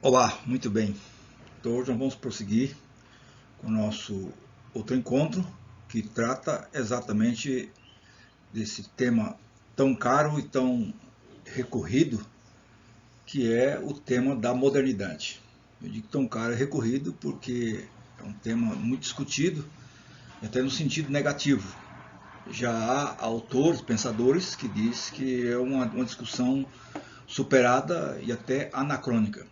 Olá, muito bem. Então hoje nós vamos prosseguir com o nosso outro encontro que trata exatamente desse tema tão caro e tão recorrido, que é o tema da modernidade. Eu digo tão caro e recorrido porque é um tema muito discutido, até no sentido negativo. Já há autores, pensadores, que diz que é uma discussão superada e até anacrônica,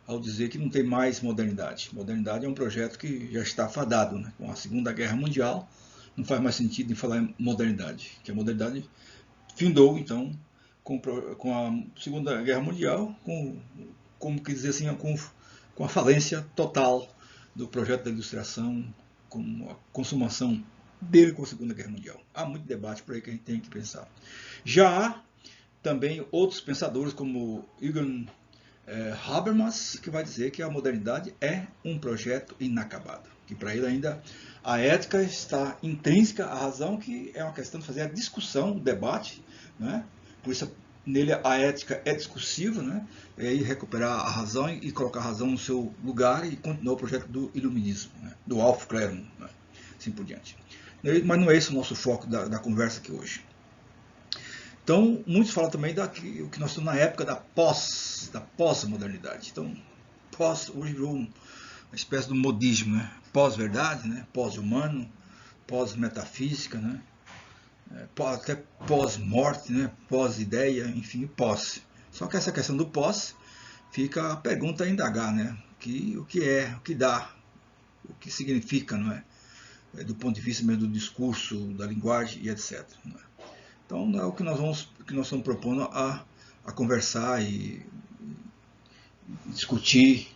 ao dizer que não tem mais modernidade. Modernidade é um projeto que já está fadado, né? Com a Segunda Guerra Mundial, não faz mais sentido em falar em modernidade, que a modernidade findou, então, com a Segunda Guerra Mundial, como que dizer assim, com a falência total do projeto da ilustração, com a consumação dele com a Segunda Guerra Mundial. Há muito debate por aí que a gente tem que pensar. Já há também outros pensadores como Jürgen Habermas, que vai dizer que a modernidade é um projeto inacabado, que para ele ainda a ética está intrínseca à razão, que é uma questão de fazer a discussão, o debate, né? Por isso nele a ética é discursiva, né? É ir recuperar a razão e colocar a razão no seu lugar e continuar o projeto do iluminismo, né? Do Aufklärung, né? Assim por diante. Mas não é esse o nosso foco da conversa aqui hoje. Então, muitos falam também o que nós estamos na época da pós-modernidade. Então, hoje virou uma espécie de modismo, né? Pós-verdade, né? Pós-humano, pós-metafísica, né? Até pós-morte, né? Pós-ideia, enfim, pós. Só que essa questão do pós fica a pergunta a indagar, né? O que é, o que dá, o que significa, não é? Do ponto de vista mesmo do discurso, da linguagem e etc. Não é? Então é o que nós estamos propondo a conversar e discutir.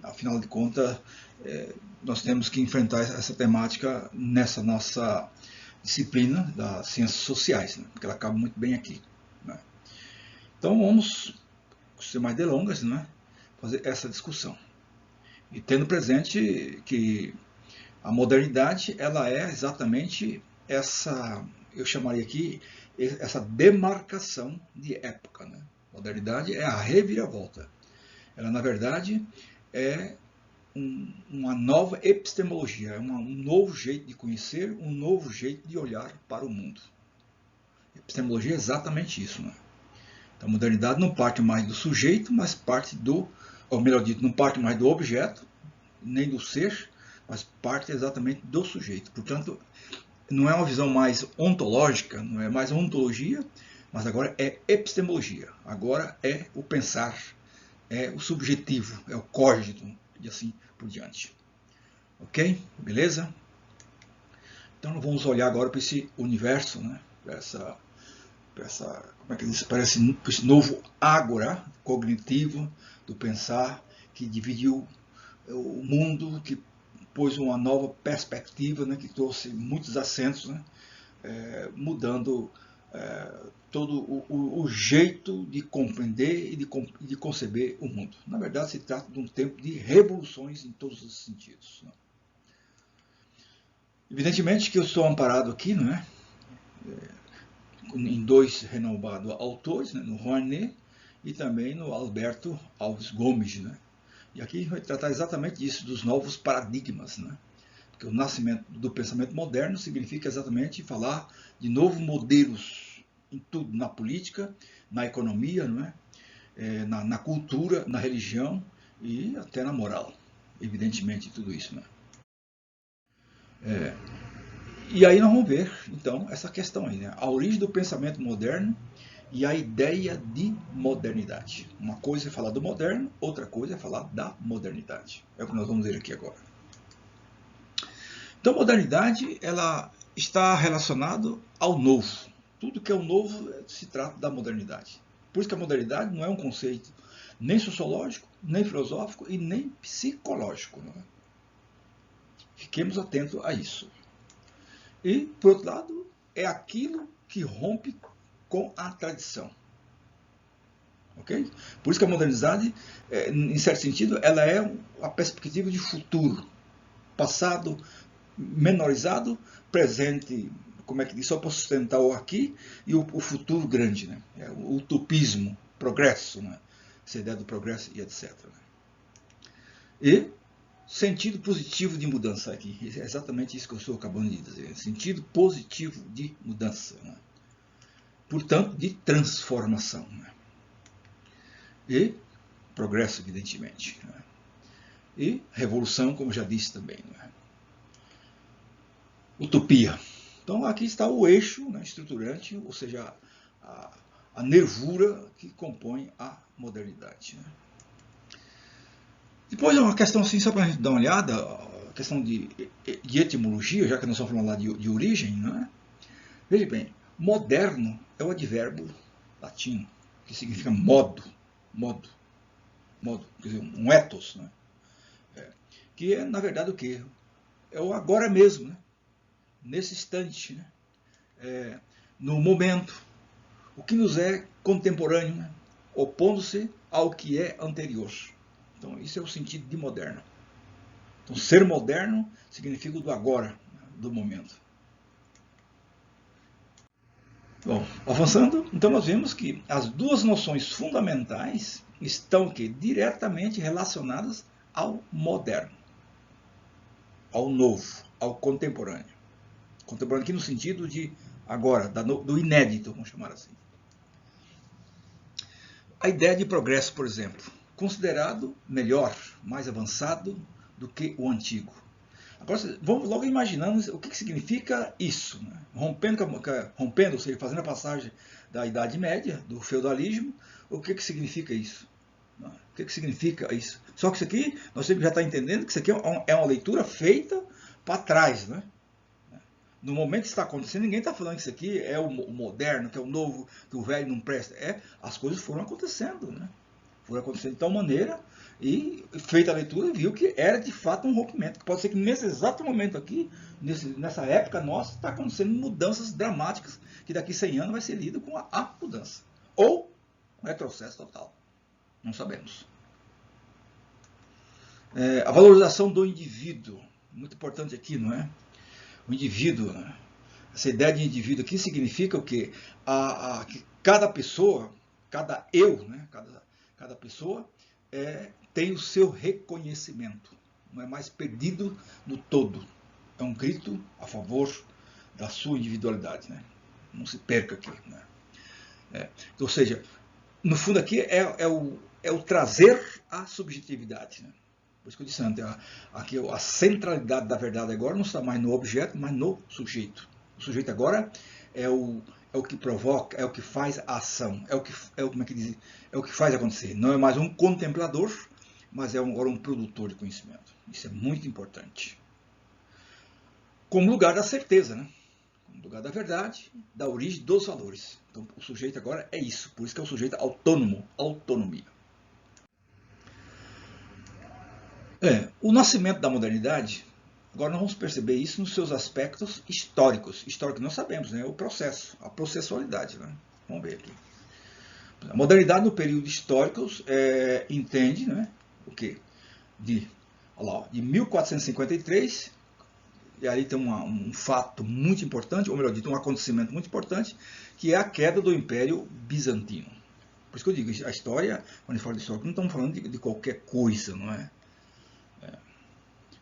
Afinal de contas, nós temos que enfrentar essa temática nessa nossa disciplina das ciências sociais, né? Porque ela cabe muito bem aqui. Né? Então vamos, sem mais delongas, né? Fazer essa discussão. E tendo presente que a modernidade ela é exatamente essa, eu chamaria aqui, essa demarcação de época. Né? Modernidade é a reviravolta. Ela, na verdade, é uma nova epistemologia, é um novo jeito de conhecer, um novo jeito de olhar para o mundo. Epistemologia é exatamente isso. Né? Então, a modernidade não parte mais do sujeito, mas parte do, ou melhor dito, não parte mais do objeto, nem do ser, mas parte exatamente do sujeito. Portanto, não é uma visão mais ontológica, não é mais ontologia, mas agora é epistemologia. Agora é o pensar, é o subjetivo, é o cogito, e assim por diante. Ok? Beleza? Então vamos olhar agora para esse universo, né? Para essa, como é que diz? Para esse novo ágora cognitivo do pensar que dividiu o mundo, que pôs uma nova perspectiva, né, que trouxe muitos acentos, né, mudando todo o jeito de compreender e de conceber o mundo. Na verdade, se trata de um tempo de revoluções em todos os sentidos. Né. Evidentemente que eu estou amparado aqui, não é? Em dois renomados autores, né, no Rouanet e também no Alberto Alves Gomes. Né? E aqui a gente vai tratar exatamente disso, dos novos paradigmas. Né? Porque o nascimento do pensamento moderno significa exatamente falar de novos modelos em tudo, na política, na economia, não é? Na cultura, na religião e até na moral, evidentemente, tudo isso. Né? E aí nós vamos ver, então, essa questão aí, né? A origem do pensamento moderno e a ideia de modernidade. Uma coisa é falar do moderno, outra coisa é falar da modernidade. É o que nós vamos ver aqui agora. Então, a modernidade ela está relacionado ao novo. Tudo que é o novo se trata da modernidade. Por isso que a modernidade não é um conceito nem sociológico, nem filosófico e nem psicológico. Não é? Fiquemos atentos a isso. E, por outro lado, é aquilo que rompe com a tradição. Okay? Por isso que a modernidade, em certo sentido, ela é a perspectiva de futuro. Passado menorizado, presente, como é que diz, só para sustentar o aqui, e o futuro grande. Né? O utopismo, progresso. Né? essa ideia do progresso e etc. E sentido positivo de mudança aqui, é exatamente isso que eu estou acabando de dizer, sentido positivo de mudança, né? Portanto, de transformação, né? E progresso, evidentemente, né? E revolução, como já disse também, né? Utopia. Então aqui está o eixo, né, estruturante, ou seja, a nervura que compõe a modernidade, né? Depois uma questão assim, só para a gente dar uma olhada, a questão de etimologia, já que nós estamos falando lá de origem, né? Veja bem, moderno é o advérbio latino, que significa modo, quer dizer, um ethos, né? Que é, na verdade, o quê? É o agora mesmo, né? Nesse instante, né? No momento, o que nos é contemporâneo, né? Opondo-se ao que é anterior. Então, isso é o sentido de moderno. Então, ser moderno significa o do agora, do momento. Bom, avançando, então nós vemos que as duas noções fundamentais estão aqui, diretamente relacionadas ao moderno, ao novo, ao contemporâneo. Contemporâneo aqui no sentido de agora, do inédito, vamos chamar assim. A ideia de progresso, por exemplo, considerado melhor, mais avançado do que o antigo. Agora, vamos logo imaginando o que significa isso, né? Rompendo, ou seja, fazendo a passagem da Idade Média, do feudalismo, o que significa isso? O que significa isso? Só que isso aqui, nós temos que já estar entendendo que isso aqui é uma leitura feita para trás, né? No momento que está acontecendo, ninguém está falando que isso aqui é o moderno, que é o novo, que o velho não presta. As coisas foram acontecendo, né? Foram acontecendo de tal maneira, e feita a leitura, viu que era de fato um rompimento. Pode ser que nesse exato momento aqui, nessa época nossa, está acontecendo mudanças dramáticas, que daqui a 100 anos vai ser lido com a mudança. Ou um retrocesso total. Não sabemos. A valorização do indivíduo. Muito importante aqui, não é? O indivíduo, né? Essa ideia de indivíduo aqui significa o quê? Que cada pessoa, cada eu, né? Cada pessoa tem o seu reconhecimento. Não é mais perdido no todo. É um grito a favor da sua individualidade, né? Não se perca aqui, né? Ou seja, no fundo aqui é o trazer a subjetividade, né? Por isso que eu disse antes, aqui a centralidade da verdade agora não está mais no objeto, mas no sujeito. O sujeito agora é o que provoca, é o que faz a ação, como é que diz? É o que faz acontecer. Não é mais um contemplador, mas é agora um produtor de conhecimento. Isso é muito importante. Como lugar da certeza, né? Como lugar da verdade, da origem dos valores. Então o sujeito agora é isso, por isso que é o sujeito autônomo, autonomia. O nascimento da modernidade, agora nós vamos perceber isso nos seus aspectos históricos. Histórico nós sabemos, né? O processo, a processualidade, né? Vamos ver aqui. A modernidade no período histórico entende, né? O quê? De 1453, e aí tem um fato muito importante, ou melhor dito, um acontecimento muito importante, que é a queda do Império Bizantino. Por isso que eu digo, a história, quando a gente fala de história, não estamos falando de qualquer coisa, não é?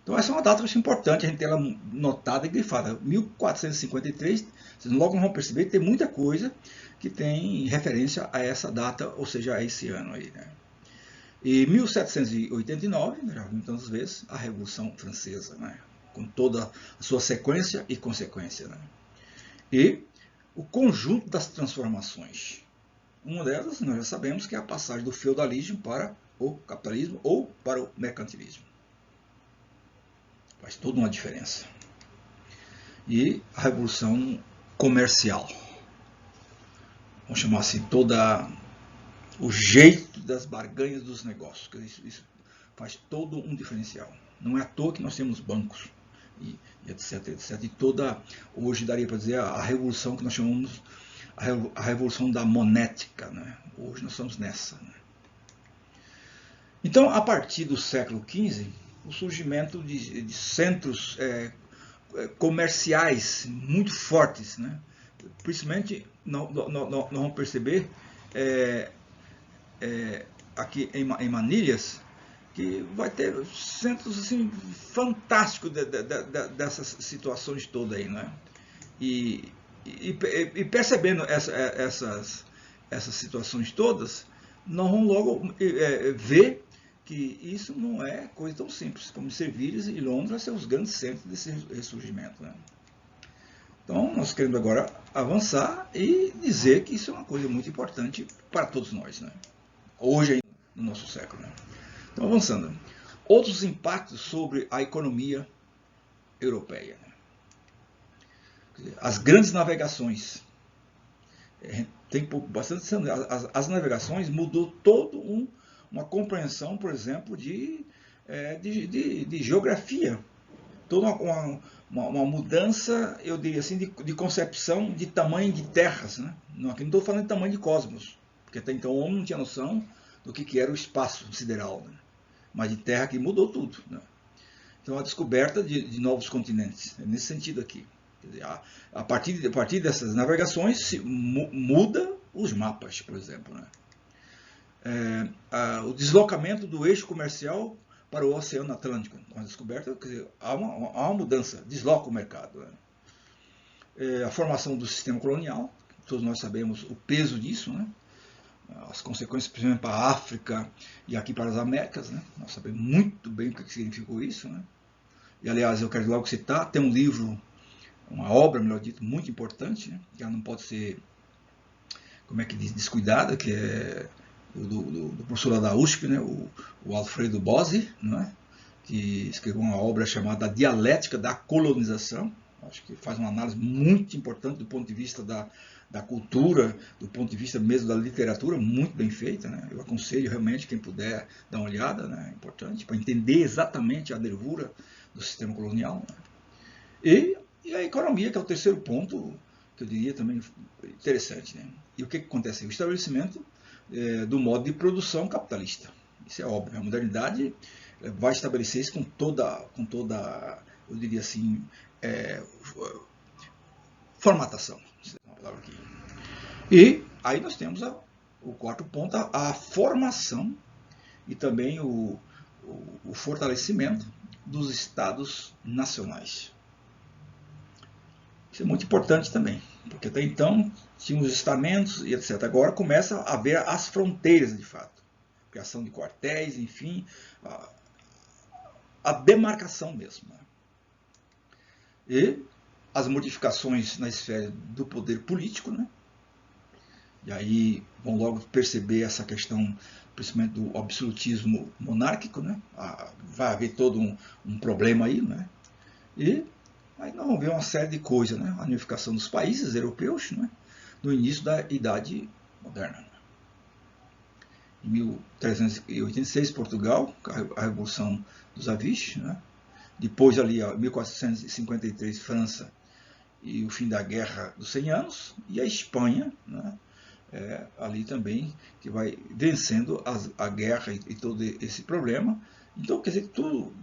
Então essa é uma data importante, a gente tem ela notada e grifada. 1453, vocês logo vão perceber que tem muita coisa que tem referência a essa data, ou seja, a esse ano aí, né? E 1789, já vimos tantas vezes, a Revolução Francesa, né? Com toda a sua sequência e consequência, né? E o conjunto das transformações. Uma delas, nós já sabemos que é a passagem do feudalismo para o capitalismo ou para o mercantilismo. Faz toda uma diferença. E a revolução comercial. Vamos chamar assim, toda o jeito das barganhas dos negócios. Isso faz todo um diferencial. Não é à toa que nós temos bancos, e etc, etc. E toda, hoje daria para dizer, a revolução que nós chamamos a revolução da monética, né? Hoje nós estamos nessa, né? Então, a partir do século XV, o surgimento de centros comerciais muito fortes, né? Principalmente, nós vamos perceber aqui em Manilhas, que vai ter centros assim, fantásticos dessas situações todas aí, né? E percebendo essas situações todas, nós vamos logo ver que isso não é coisa tão simples, como Sevilha e Londres são os grandes centros desse ressurgimento, né? Então, nós queremos agora avançar e dizer que isso é uma coisa muito importante para todos nós, né? Hoje, no nosso século, né? Então, avançando. Outros impactos sobre a economia europeia, né? As grandes navegações. Tem bastante. As navegações mudou toda uma compreensão, por exemplo, de geografia. Toda uma mudança, eu diria assim, de concepção de tamanho de terras, né? Aqui não estou falando de tamanho de cosmos, porque até então o homem não tinha noção do que era o espaço sideral, né? Mas de terra que mudou tudo, né? Então a descoberta de novos continentes, é nesse sentido aqui. Quer dizer, a partir dessas navegações muda os mapas, por exemplo, né? O deslocamento do eixo comercial para o Oceano Atlântico, com a descoberta, quer dizer, há uma mudança, desloca o mercado, né? A formação do sistema colonial, todos nós sabemos o peso disso, né? As consequências, principalmente para a África e aqui para as Américas, né? Nós sabemos muito bem o que significou isso, né? E aliás, eu quero logo citar, tem um livro, uma obra, melhor dito, muito importante, né? Que ela não pode ser, como é que diz, descuidada, que é do professor lá da USP, né? o Alfredo Bossi, né? Que escreveu uma obra chamada Dialética da Colonização. Acho que faz uma análise muito importante do ponto de vista da cultura, do ponto de vista mesmo da literatura, muito bem feita, né? Eu aconselho realmente quem puder dar uma olhada, né? É importante para entender exatamente a nervura do sistema colonial, né? E a economia, que é o terceiro ponto, que eu diria também interessante, né? E o que acontece? O estabelecimento do modo de produção capitalista. Isso é óbvio. A modernidade vai estabelecer isso com toda, eu diria assim, formatação. Uma palavra aqui. E aí nós temos o quarto ponto, a formação e também o fortalecimento dos estados nacionais. Isso é muito importante também, porque até então tinha os estamentos e etc. Agora começa a haver as fronteiras de fato. Criação de quartéis, enfim, a demarcação mesmo. E as modificações na esfera do poder político, né? E aí vão logo perceber essa questão, principalmente do absolutismo monárquico, né? Vai haver todo um problema aí, né? E aí nós vamos ver uma série de coisas, né? A unificação dos países europeus, né? No início da Idade Moderna. Em 1386, Portugal, a Revolução dos Avis, né? Depois ali, em 1453, França e o fim da Guerra dos 100 Anos, e a Espanha, né? Ali também, que vai vencendo a guerra e todo esse problema. Então, quer dizer, tudo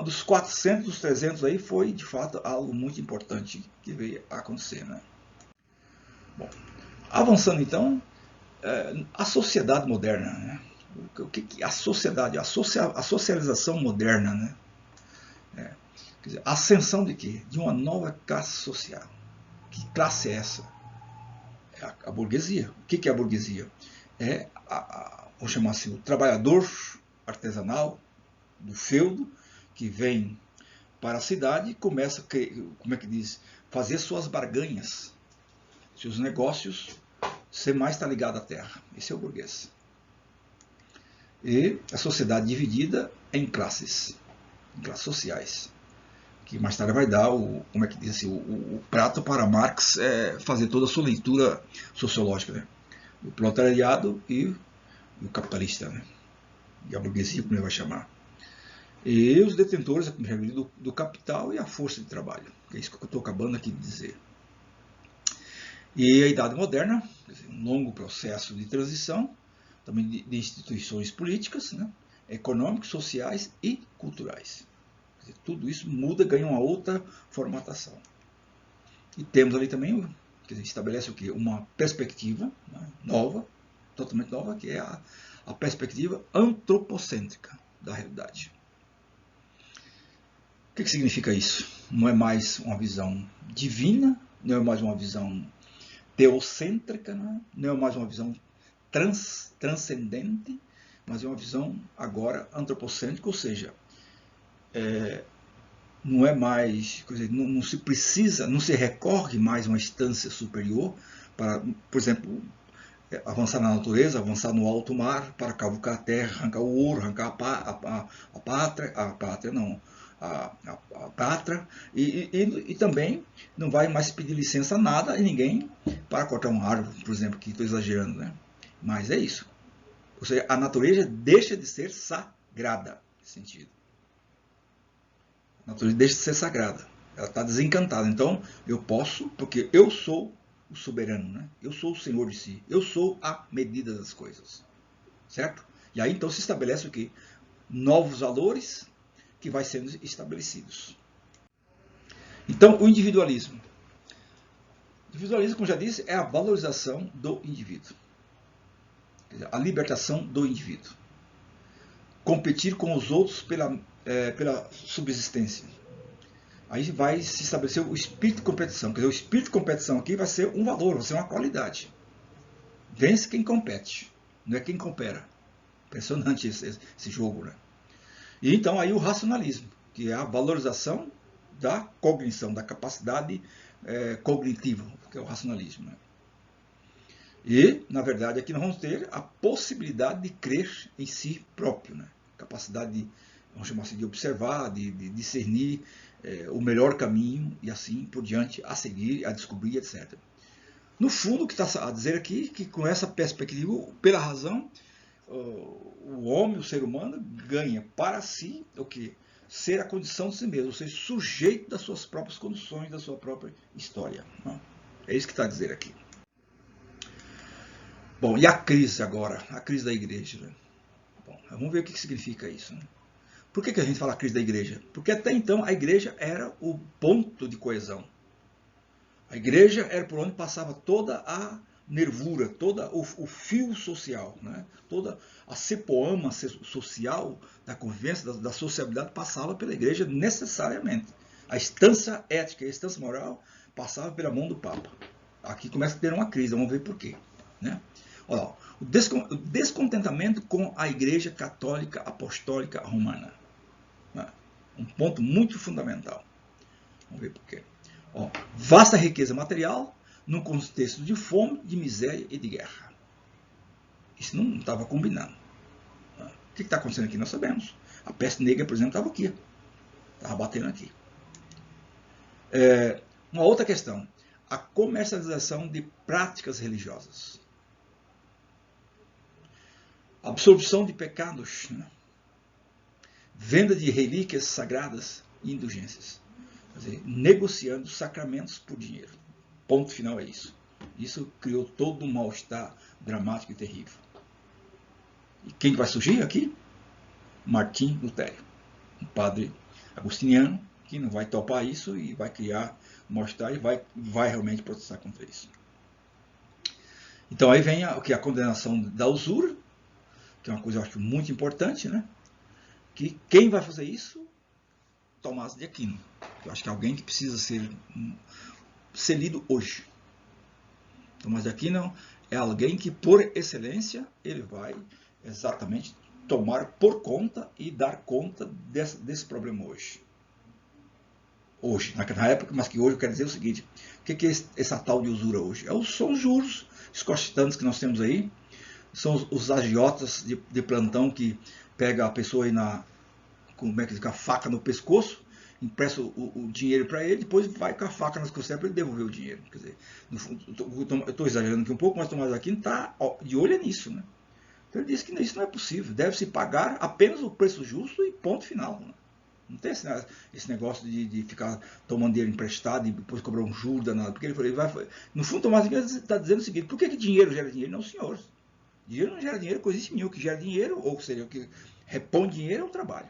dos 400, dos 300 aí foi, de fato, algo muito importante que veio a acontecer, né? Bom, avançando então, a sociedade moderna, né? O que a sociedade, a socialização moderna, né? Quer dizer, a ascensão de quê? De uma nova classe social. Que classe é essa? É a burguesia. O que é a burguesia? Vamos chamar assim, o trabalhador artesanal do feudo que vem para a cidade e começa, como é que diz, fazer suas barganhas, seus negócios, ser mais está ligado à terra. Esse é o burguês. E a sociedade dividida em classes sociais, que mais tarde vai dar como é que diz assim, o prato para Marx fazer toda a sua leitura sociológica, né? O proletariado e o capitalista, né? E a burguesia, como ele vai chamar. E os detentores do capital e a força de trabalho, que é isso que eu estou acabando aqui de dizer. E a Idade Moderna, um longo processo de transição, também de instituições políticas, né? Econômicas, sociais e culturais. Tudo isso muda, ganha uma outra formatação. E temos ali também, quer dizer, estabelece o quê? Uma perspectiva, né, nova, totalmente nova, que é a perspectiva antropocêntrica da realidade. O que significa isso? Não é mais uma visão divina, não é mais uma visão teocêntrica, não é mais uma visão transcendente, mas é uma visão agora antropocêntrica, ou seja, não é mais, não se precisa, não se recorre mais a uma instância superior para, por exemplo, avançar na natureza, avançar no alto mar, para cavucar a terra, arrancar o ouro, arrancar a pátria, e também não vai mais pedir licença a nada a ninguém para cortar uma árvore, por exemplo, que estou exagerando, né? Mas é isso. Ou seja, a natureza deixa de ser sagrada, nesse sentido. A natureza deixa de ser sagrada. Ela está desencantada. Então, eu posso, porque eu sou o soberano, né? Eu sou o senhor de si. Eu sou a medida das coisas. Certo? E aí, então, se estabelece o quê? Novos valores que vai sendo estabelecidos. Então, o individualismo. O individualismo, como já disse, é a valorização do indivíduo. A libertação do indivíduo. Competir com os outros pela subsistência. Aí vai se estabelecer o espírito de competição. Quer dizer, o espírito de competição aqui vai ser um valor, vai ser uma qualidade. Vence quem compete, não é quem coopera. Impressionante esse jogo, né? E então aí o racionalismo, que é a valorização da cognição, da capacidade cognitiva, que é o racionalismo, né? E, na verdade, aqui nós vamos ter a possibilidade de crer em si próprio, né? Capacidade de, vamos chamar assim, de observar, de discernir o melhor caminho e assim por diante, a seguir, a descobrir, etc. No fundo, o que está a dizer aqui, que com essa perspectiva, pela razão, o homem, o ser humano, ganha para si o quê? Ser a condição de si mesmo, ser sujeito das suas próprias condições, da sua própria história. Não? É isso que está a dizer aqui. Bom, e a crise agora? A crise da igreja. Né? Bom, vamos ver o que significa isso. Né? Por que a gente fala crise da igreja? Porque até então a igreja era o ponto de coesão. A igreja era por onde passava toda a nervura, todo o fio social, né? Toda a cepoama social da convivência, da sociabilidade passava pela igreja necessariamente. A instância ética e a instância moral passava pela mão do Papa. Aqui começa a ter uma crise, vamos ver por quê. Né? Olha lá, o descontentamento com a igreja católica apostólica romana. Né? Um ponto muito fundamental. Vamos ver por quê. Ó, vasta riqueza material num contexto de fome, de miséria e de guerra. Isso não estava combinando. O que está acontecendo aqui? Nós sabemos. A peste negra, por exemplo, estava aqui. Estava batendo aqui. Uma outra questão. A comercialização de práticas religiosas. Absorção de pecados. Né? Venda de relíquias sagradas e indulgências. Quer dizer, negociando sacramentos por dinheiro. Ponto final é isso. Isso criou todo um mal-estar dramático e terrível. E quem vai surgir aqui? Martim Lutero, um padre agostiniano que não vai topar isso e vai criar mal-estar e vai realmente protestar contra isso. Então aí vem a condenação da usura, que é uma coisa eu acho muito importante, né? Que quem vai fazer isso? Tomás de Aquino. Eu acho que é alguém que precisa ser lido hoje. Tomás de Aquino é alguém que, por excelência, ele vai exatamente tomar por conta e dar conta desse problema hoje. Hoje, naquela época, mas que hoje eu quero dizer o seguinte: o que é essa tal de usura hoje? São os juros escochitantes que nós temos aí, são os agiotas de plantão que pega a pessoa aí com a faca no pescoço, empresta o dinheiro para ele, depois vai com a faca nas costelas para ele devolver o dinheiro. Quer dizer, no fundo, eu estou exagerando aqui um pouco, mas Tomás de Aquino está de olho nisso. Né? Então ele diz que isso não é possível, deve-se pagar apenas o preço justo e ponto final. Né? Não tem esse negócio de ficar tomando dinheiro emprestado e depois cobrar um juro danado. Porque ele vai, no fundo, Tomás de Aquino está dizendo o seguinte: por que dinheiro gera dinheiro? Não, senhor. Dinheiro não gera dinheiro, coisa nenhuma. O que gera dinheiro, ou seja, o que repõe dinheiro é o trabalho.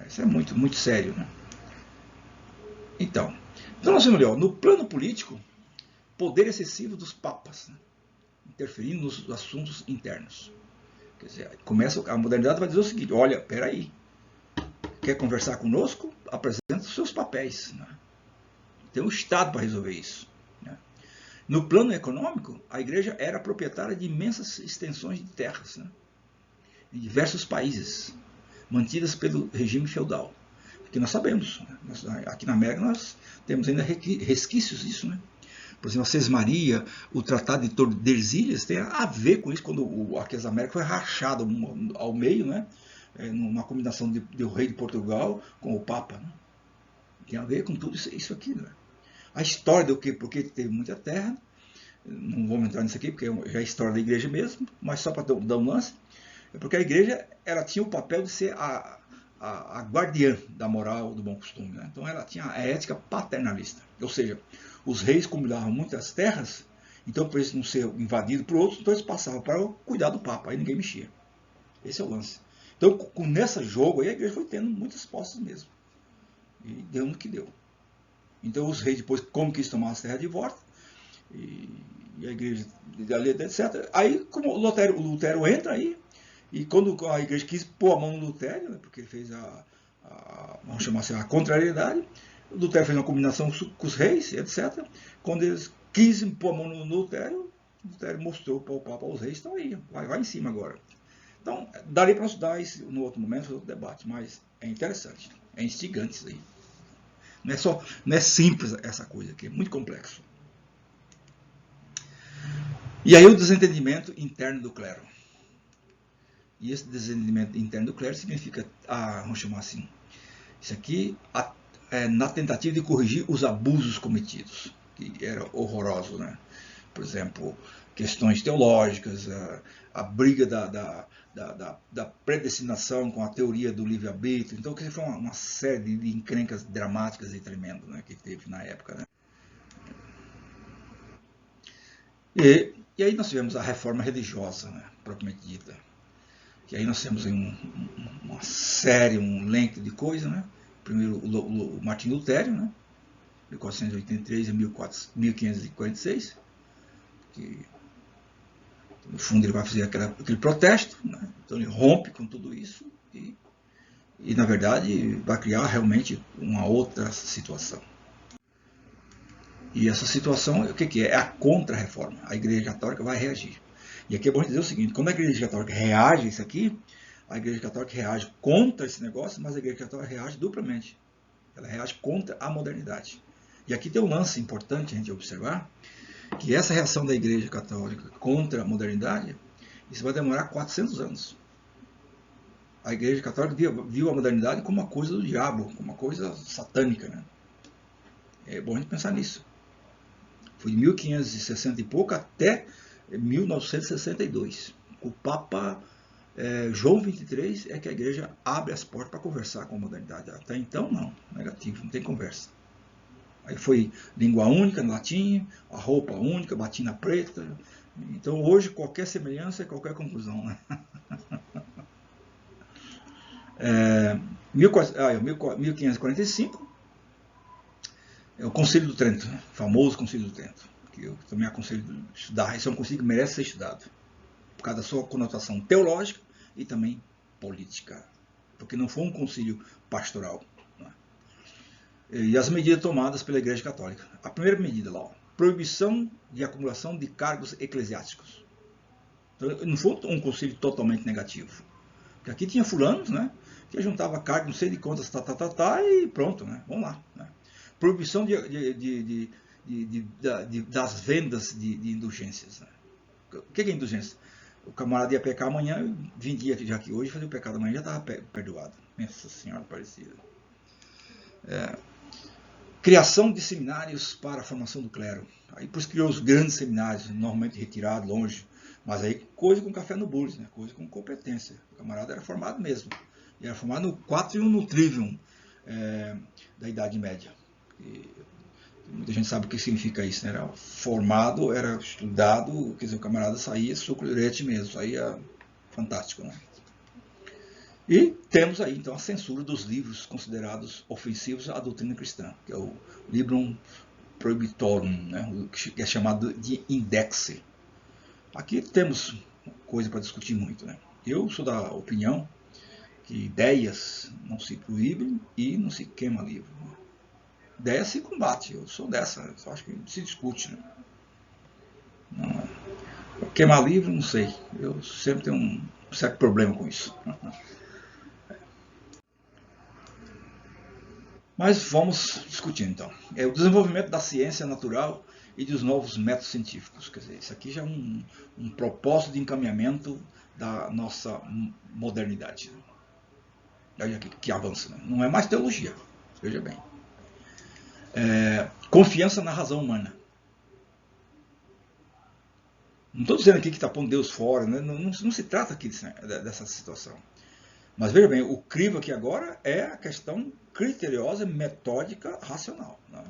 Isso é muito, muito sério. Né? Então nós vemos ali, no plano político, poder excessivo dos papas, né? Interferindo nos assuntos internos. Quer dizer, começa, a modernidade vai dizer o seguinte: olha, peraí, quer conversar conosco? Apresenta os seus papéis. Né? Tem um Estado para resolver isso. Né? No plano econômico, a igreja era proprietária de imensas extensões de terras, né? Em diversos países, mantidas pelo regime feudal. Que nós sabemos, né? Aqui na América nós temos ainda resquícios disso. Né? Por exemplo, a Sesmaria, o Tratado de Tordesilhas tem a ver com isso, quando aqui as Américas foi rachado ao meio, né? Numa combinação do rei de Portugal com o Papa. Né? Tem a ver com tudo isso aqui. Né? A história do que, porque teve muita terra, não vamos entrar nisso aqui, porque já é a história da igreja mesmo, mas só para dar um lance, é porque a igreja ela tinha o papel de ser a guardiã da moral, do bom costume. Né? Então ela tinha a ética paternalista, ou seja, os reis comungavam muitas terras, então para eles não ser invadidos por outros, então eles passavam para cuidar do Papa, aí ninguém mexia. Esse é o lance. Então, nesse jogo aí, a igreja foi tendo muitas posses mesmo. E deu no que deu. Então, os reis depois, como quis tomar as terras de volta, e a igreja, etc. Aí, como o Lutero entra aí, e quando a igreja quis pôr a mão no Lutero, né, porque ele fez vamos chamar assim, a contrariedade, o Lutero fez uma combinação com os reis, etc. Quando eles quisem pôr a mão no Lutero, o Lutero mostrou para o Papa, os reis estão aí, vai em cima agora. Então, daria para estudar isso no outro momento, no outro debate, mas é interessante, é instigante isso aí. Não é simples essa coisa aqui, é muito complexo. E aí o desentendimento interno do clero. E esse desentendimento interno do clero significa, vamos chamar assim, isso aqui na tentativa de corrigir os abusos cometidos, que era horroroso, né? Por exemplo, questões teológicas, a briga da predestinação com a teoria do livre-arbítrio. Então, que foi uma série de encrencas dramáticas e tremendas, né, que teve na época. Né? E aí nós tivemos a reforma religiosa, né, propriamente dita. Que aí nós temos uma série, um lento de coisas. Né? Primeiro, o Martinho Lutero, né, 1483 a 1546, que no fundo ele vai fazer aquele protesto, né? Então ele rompe com tudo isso e na verdade vai criar realmente uma outra situação. E essa situação, o que é? É a contra-reforma. A Igreja Católica vai reagir. E aqui é bom dizer o seguinte: quando a Igreja Católica reage a isso aqui, a Igreja Católica reage contra esse negócio, mas a Igreja Católica reage duplamente. Ela reage contra a modernidade. E aqui tem um lance importante a gente observar, que essa reação da Igreja Católica contra a modernidade, isso vai demorar 400 anos. A Igreja Católica viu a modernidade como uma coisa do diabo, como uma coisa satânica. Né? É bom a gente pensar nisso. Foi de 1560 e pouco até 1962. O Papa João XXIII é que a Igreja abre as portas para conversar com a modernidade. Até então, não. Negativo, não tem conversa. Aí foi língua única, latim, a roupa única, batina preta. Então hoje qualquer semelhança é qualquer conclusão. Né? 1545 é o Concílio do Trento, né? O famoso Concílio do Trento, que eu também aconselho a estudar. Esse é um concílio que merece ser estudado, por causa da sua conotação teológica e também política, porque não foi um concílio pastoral. E as medidas tomadas pela Igreja Católica. A primeira medida lá, proibição de acumulação de cargos eclesiásticos. Então, não foi um concílio totalmente negativo. Porque aqui tinha fulanos, né, que juntava cargos, não sei de quantas, e pronto, né, vamos lá. Né. Proibição das vendas de indulgências. Né. O que é indulgência? O camarada ia pecar amanhã, vendia já que hoje, fazia o pecado amanhã, já estava perdoado. Nossa Senhora Aparecida. Criação de seminários para a formação do clero. Aí por isso criou os grandes seminários, normalmente retirados, longe, mas aí coisa com café no bulls, né? Coisa com competência. O camarada era formado mesmo. E era formado no Quatrium no Trivium da Idade Média. E muita gente sabe o que significa isso, né? Era formado, era estudado, quer dizer, o camarada saía suculente mesmo, saía fantástico, né? E temos aí, então, a censura dos livros considerados ofensivos à doutrina cristã, que é o Librum Prohibitorum, né, que é chamado de Indexe. Aqui temos coisa para discutir muito. Né? Eu sou da opinião que ideias não se proíbem e não se queima livro. Ideia se combate, eu sou dessa, eu acho que se discute. Né? Não, queimar livro, não sei, eu sempre tenho um certo problema com isso. Mas vamos discutindo então. É o desenvolvimento da ciência natural e dos novos métodos científicos. Quer dizer, isso aqui já é um propósito de encaminhamento da nossa modernidade. Olha que avanço, né? Não é mais teologia, veja bem. Confiança na razão humana. Não estou dizendo aqui que está pondo Deus fora, né? não se trata aqui dessa situação. Mas veja bem, o crivo aqui agora é a questão criteriosa, metódica, racional. Né?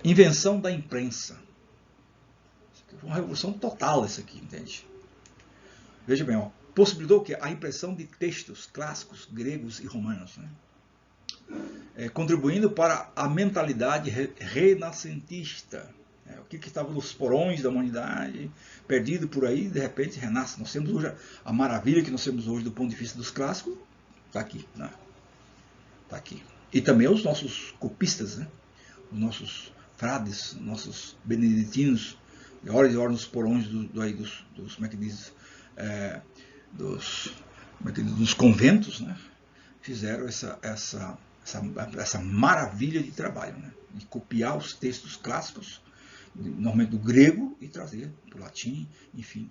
Invenção da imprensa. Isso aqui foi uma revolução total isso aqui, entende? Veja bem, ó, possibilitou o quê? A impressão de textos clássicos, gregos e romanos. Né? Contribuindo para a mentalidade renascentista. O que estava nos porões da humanidade, perdido por aí, de repente renasce. Nós temos hoje a maravilha que nós temos hoje do ponto de vista dos clássicos, está aqui. Né? Tá aqui. E também os nossos copistas, né? Os nossos frades, nossos beneditinos, de hora em hora nos porões dos como é que diz, dos conventos, né? Fizeram essa maravilha de trabalho, né? De copiar os textos clássicos, normalmente do grego, e trazer para o latim, enfim,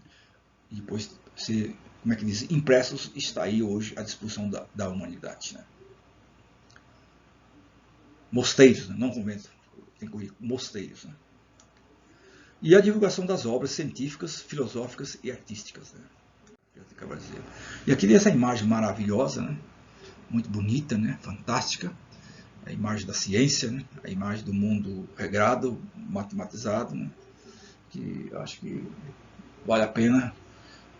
e depois ser, como é que diz, impressos, está aí hoje à disposição da humanidade. Né? Mosteiros, né? Não convento, tem que correr, mosteiros. Né? E a divulgação das obras científicas, filosóficas e artísticas. Né? E aqui tem essa imagem maravilhosa, né? Muito bonita, né? Fantástica, a imagem da ciência, né? A imagem do mundo regrado, matematizado, né? Que acho que vale a pena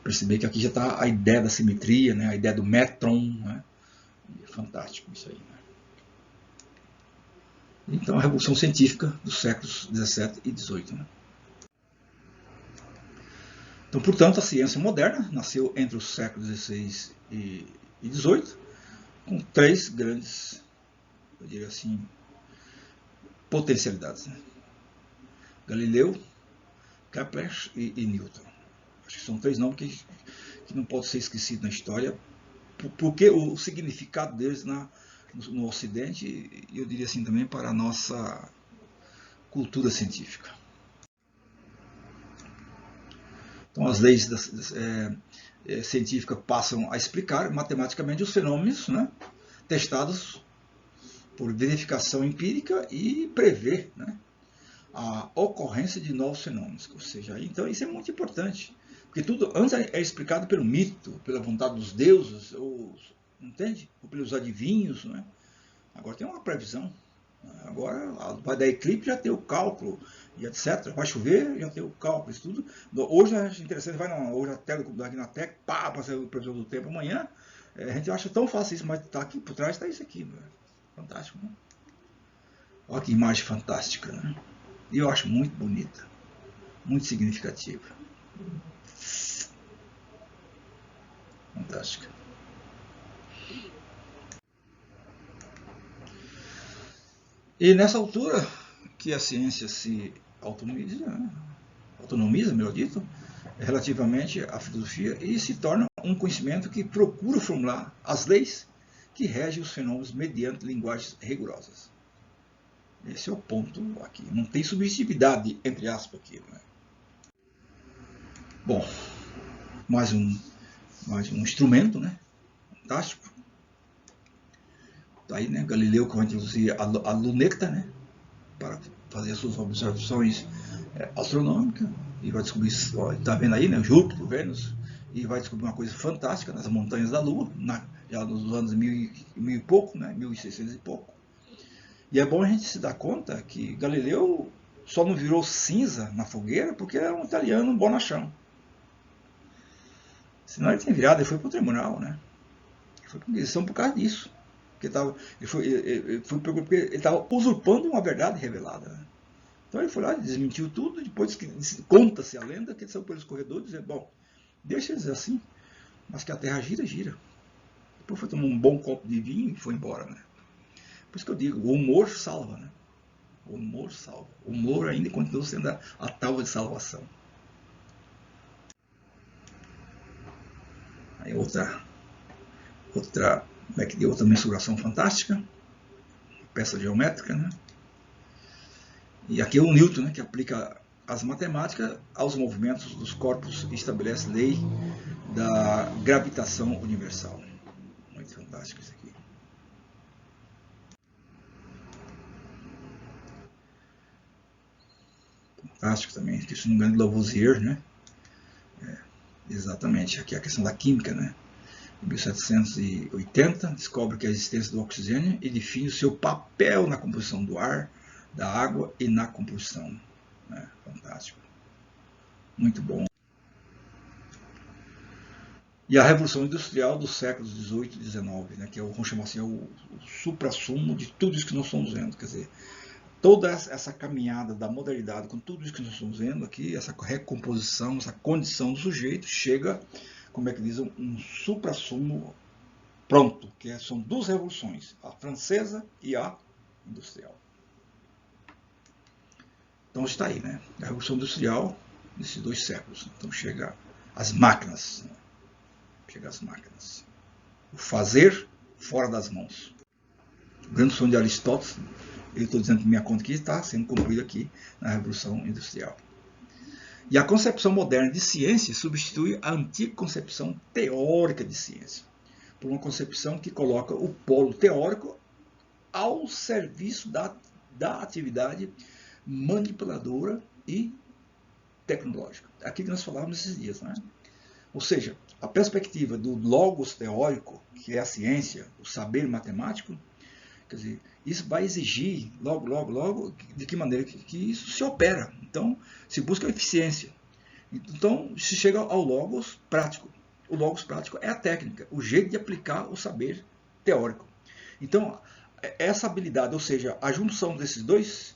perceber que aqui já está a ideia da simetria, né? A ideia do metron, né? Fantástico isso aí. Né? Então, a revolução científica dos séculos 17 e 18. Né? Então, portanto, a ciência moderna nasceu entre os séculos 16 e 18, com três grandes, eu diria assim, potencialidades. Né? Galileu, Kepler e Newton. Acho que são três nomes que não podem ser esquecidos na história, porque o significado deles no Ocidente, e eu diria assim também para a nossa cultura científica. Então, as leis científicas passam a explicar matematicamente os fenômenos, né, testados por verificação empírica e prever, né, a ocorrência de novos fenômenos. Ou seja, então isso é muito importante, porque tudo antes é explicado pelo mito, pela vontade dos deuses, entende? Ou pelos adivinhos, né? Agora tem uma previsão. Agora vai dar eclipse, já tem o cálculo, e etc. Vai chover, já tem o cálculo, isso tudo. Hoje é interessante, hoje a tela aqui na tech, pá, para ser a previsão do tempo amanhã. A gente acha tão fácil isso, mas tá aqui por trás está isso aqui. Né? Fantástico, né? Olha que imagem fantástica, né? E eu acho muito bonita, muito significativa. Fantástica. E nessa altura que a ciência se autonomiza, melhor dito, relativamente à filosofia, e se torna um conhecimento que procura formular as leis que regem os fenômenos mediante linguagens rigorosas. Esse é o ponto aqui. Não tem subjetividade, entre aspas, aqui. Né? Bom, mais um instrumento, né? Fantástico. Tá aí, né? Galileu que vai introduzir a luneta, né? Para fazer as suas observações astronômicas. E vai descobrir, está vendo aí, né? Júpiter, Vênus. E vai descobrir uma coisa fantástica nas montanhas da Lua, já nos anos 1000 e pouco, né? 1600 e pouco. E é bom a gente se dar conta que Galileu só não virou cinza na fogueira porque era um italiano bonachão. Senão ele tinha virado, ele foi para o tribunal, né? Ele foi para a Inquisição por causa disso. Ele estava usurpando uma verdade revelada. Né? Então ele foi lá e desmentiu tudo, depois que conta-se a lenda que ele saiu pelos corredores e dizia, bom, deixa eles assim, mas que a Terra gira, gira. Depois foi tomar um bom copo de vinho e foi embora, né? Por isso que eu digo, o humor salva, né? O humor salva. O humor ainda continua sendo a tábua de salvação. Aí outra mensuração fantástica, peça geométrica, né? E aqui é o Newton, né, que aplica as matemáticas aos movimentos dos corpos e estabelece lei da gravitação universal. Muito fantástico isso aqui. Fantástico também, que se não me engano, Lavoisier, né? Exatamente, aqui é a questão da química, né? Em 1780, descobre que a existência do oxigênio e define o seu papel na composição do ar, da água e na combustão. Né? Fantástico. Muito bom. E a Revolução Industrial dos séculos XVIII e XIX, né? Que é vamos chamar assim, o suprassumo de tudo isso que nós estamos vendo. Quer dizer, toda essa caminhada da modernidade, com tudo isso que nós estamos vendo aqui, essa recomposição, essa condição do sujeito, chega, como é que diz, um suprassumo pronto, que são duas revoluções, a francesa e a industrial. Então está aí, né? A Revolução Industrial nesses 2 séculos. Então chega as máquinas. Né? Chega as máquinas. O fazer fora das mãos. O grande sonho de Aristóteles, eu estou dizendo que minha conta aqui está sendo cumprida aqui na Revolução Industrial. E a concepção moderna de ciência substitui a antiga concepção teórica de ciência por uma concepção que coloca o polo teórico ao serviço da atividade manipuladora e tecnológica. Aquilo que nós falávamos nesses dias, né? Ou seja, a perspectiva do logos teórico, que é a ciência, o saber matemático, quer dizer, isso vai exigir, logo, de que maneira que isso se opera. Então, se busca a eficiência. Então, se chega ao logos prático. O logos prático é a técnica, o jeito de aplicar o saber teórico. Então, essa habilidade, ou seja, a junção desses dois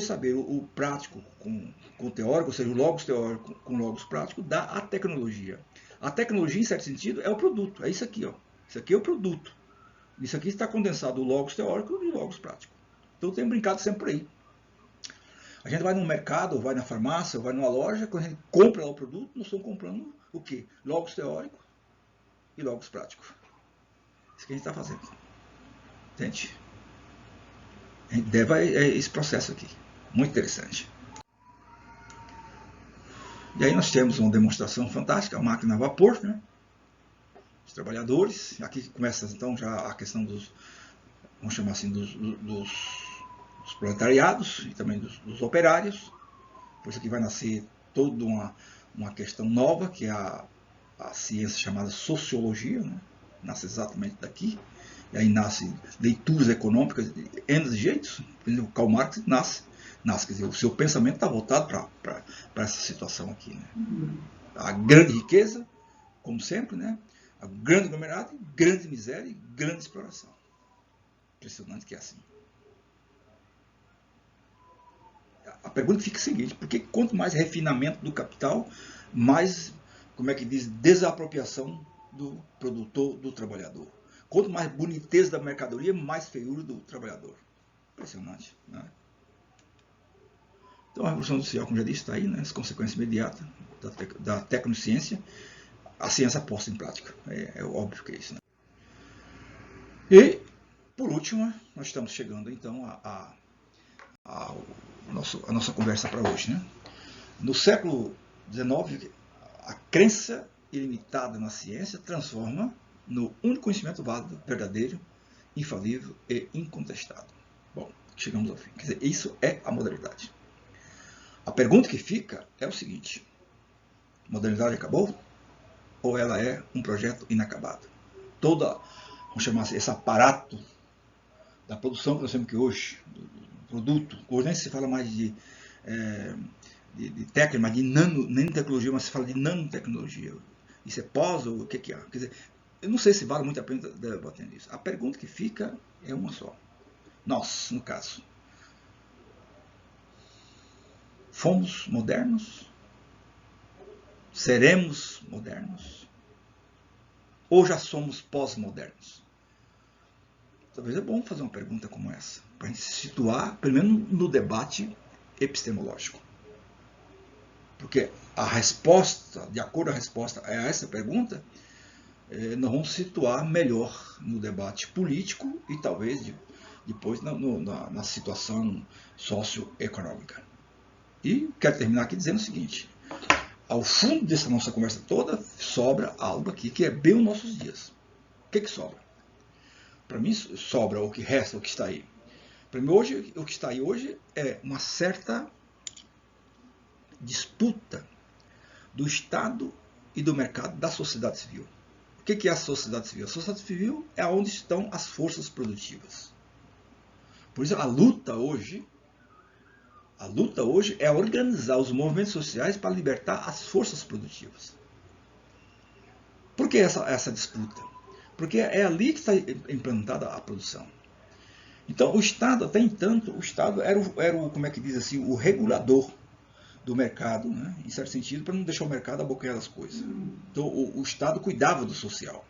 saberes, o prático com o teórico, ou seja, o logos teórico com o logos prático, dá a tecnologia. A tecnologia, em certo sentido, é o produto. É isso aqui, ó. Isso aqui é o produto. Isso aqui está condensado o logos teórico e o logos prático. Então, eu tenho brincado sempre por aí. A gente vai no mercado, ou vai na farmácia, ou vai numa loja, quando a gente compra lá o produto, nós estamos comprando o quê? Logos teórico e logos prático. Isso que a gente está fazendo. Entende? A gente deve a esse processo aqui. Muito interessante. E aí nós temos uma demonstração fantástica, a máquina a vapor, né? Os trabalhadores. Aqui começa então já a questão dos, vamos chamar assim, dos proletariados e também dos operários. Por isso aqui vai nascer toda uma questão nova, que é a ciência chamada sociologia, né? Nasce exatamente daqui. E aí nasce leituras econômicas de N jeitos. Por exemplo, Karl Marx nasce, quer dizer, o seu pensamento está voltado para essa situação aqui. Né? A grande riqueza, como sempre, né? A grande aglomerado, grande miséria e grande exploração. Impressionante que é assim. A pergunta fica a seguinte, porque quanto mais refinamento do capital, mais, como é que diz, desapropriação do produtor, do trabalhador. Quanto mais boniteza da mercadoria, mais feiura do trabalhador. Impressionante, né? Então a Revolução Industrial, como já disse, está aí, né? As consequências imediatas da tecnociência, a ciência posta em prática. É óbvio que é isso, né? E, por último, nós estamos chegando então a nossa conversa para hoje, né? No século XIX, a crença ilimitada na ciência transforma no único conhecimento válido, verdadeiro, infalível e incontestado. Bom, chegamos ao fim. Quer dizer, isso é a modernidade. A pergunta que fica é o seguinte: a modernidade acabou? Ou ela é um projeto inacabado? Vamos chamar assim, esse aparato da produção que nós temos aqui hoje, do produto, hoje nem se fala mais de técnica, mas de nanotecnologia, mas se fala de nanotecnologia. Isso é pós ou o que é? Quer dizer, eu não sei se vale muito a pena debater nisso. A pergunta que fica é uma só. Nós, no caso, fomos modernos? Seremos modernos? Ou já somos pós-modernos? Talvez é bom fazer uma pergunta como essa, para a gente se situar, pelo menos no debate epistemológico. Porque a resposta, de acordo com a resposta a essa pergunta, nós vamos situar melhor no debate político e talvez depois na situação socioeconômica. E quero terminar aqui dizendo o seguinte: ao fundo dessa nossa conversa toda, sobra algo aqui que é bem os nossos dias. O que sobra? Para mim, sobra o que resta, o que está aí. Para mim, hoje, o que está aí hoje é uma certa disputa do Estado e do mercado da sociedade civil. O que é a sociedade civil? A sociedade civil é onde estão as forças produtivas. Por isso, a luta hoje é organizar os movimentos sociais para libertar as forças produtivas. Por que essa disputa? Porque é ali que está implantada a produção. Então, o Estado, até entanto, o Estado era o como é que diz assim, o regulador do mercado, né, em certo sentido, para não deixar o mercado abocanhar as coisas. Então, o Estado cuidava do social.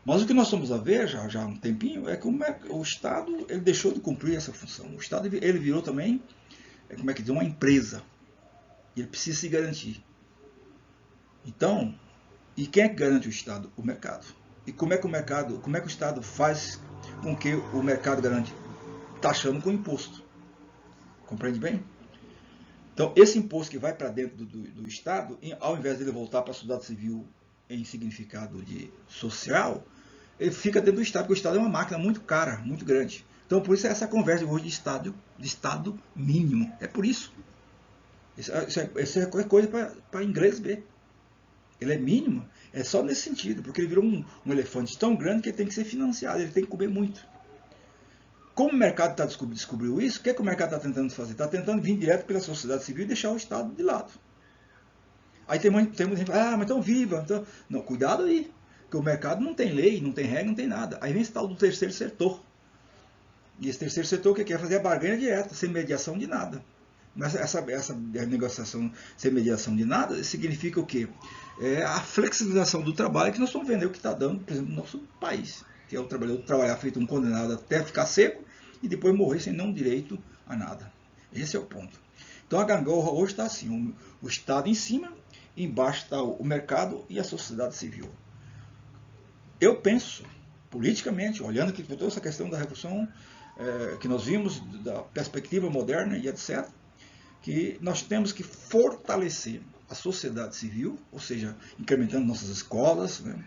Mas o que nós estamos a ver já há um tempinho é que o Estado ele deixou de cumprir essa função. O Estado ele virou também, como é que diz, uma empresa. E ele precisa se garantir. Então, e quem é que garante o Estado? O mercado. E como é que o Estado faz com que o mercado garante? Taxando com imposto. Compreende bem? Então, esse imposto que vai para dentro do Estado, ao invés de ele voltar para a sociedade civil em significado de social, ele fica dentro do Estado, porque o Estado é uma máquina muito cara, muito grande. Então, por isso essa conversa hoje de Estado mínimo. É por isso. Isso é qualquer coisa para inglês ver. Ele é mínimo, é só nesse sentido, porque ele virou um elefante tão grande que ele tem que ser financiado, ele tem que comer muito. Como o mercado descobriu isso, o que o mercado está tentando fazer? Está tentando vir direto pela sociedade civil e deixar o Estado de lado. Aí tem muita gente que fala, mas então viva. Então... Não, cuidado aí, porque o mercado não tem lei, não tem regra, não tem nada. Aí vem esse tal do terceiro setor. E esse terceiro setor o que quer fazer? A barganha direta, sem mediação de nada. Mas essa negociação sem mediação de nada significa o quê? É a flexibilização do trabalho que nós estamos vendo, é o que está dando, por exemplo, no nosso país. Que é o trabalhador trabalhar feito um condenado até ficar seco e depois morrer sem nenhum direito a nada. Esse é o ponto. Então a gangorra hoje está assim, o Estado em cima, embaixo está o mercado e a sociedade civil. Eu penso, politicamente, olhando aqui toda essa questão da revolução que nós vimos, da perspectiva moderna e etc., que nós temos que fortalecer a sociedade civil, ou seja, incrementando nossas escolas, né,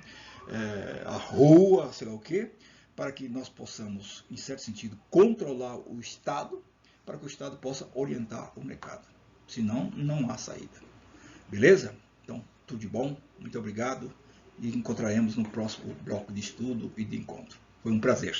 a rua, sei lá o quê, para que nós possamos, em certo sentido, controlar o Estado, para que o Estado possa orientar o mercado. Senão, não há saída. Beleza? Então, tudo de bom, muito obrigado e encontraremos no próximo bloco de estudo e de encontro. Foi um prazer.